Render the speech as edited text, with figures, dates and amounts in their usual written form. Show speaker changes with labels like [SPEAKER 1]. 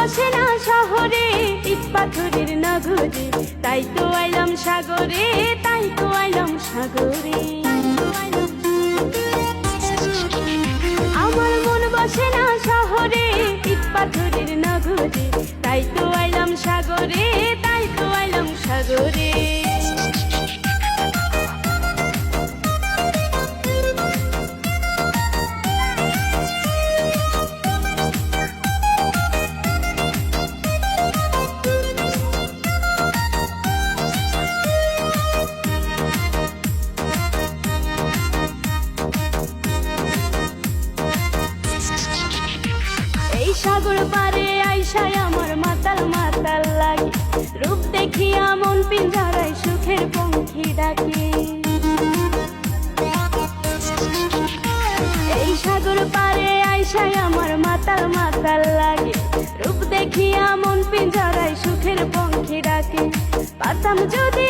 [SPEAKER 1] বসে না শহরে, ইট পাথরের নগরে, তাই তো আইলাম সাগরে, তাই তো আইলাম সাগরে। আমার মন বসে না শহরে, ইট পাথরের নগরে, তাই তো আইলাম সাগরে, তাই তো আইলাম সাগরে। এই সাগর পারে আইসায় আমার মাতাল মাতাল লাগে, রূপ দেখিয়া মন পিঞ্জরায় সুখের পঙ্খী ডাকে। এই সাগর পারে আইসায় আমার মাতাল মাতাল লাগে, রূপ দেখিয়া মন পিঞ্জরায় সুখের পঙ্খী ডাকে। পারতাম যদি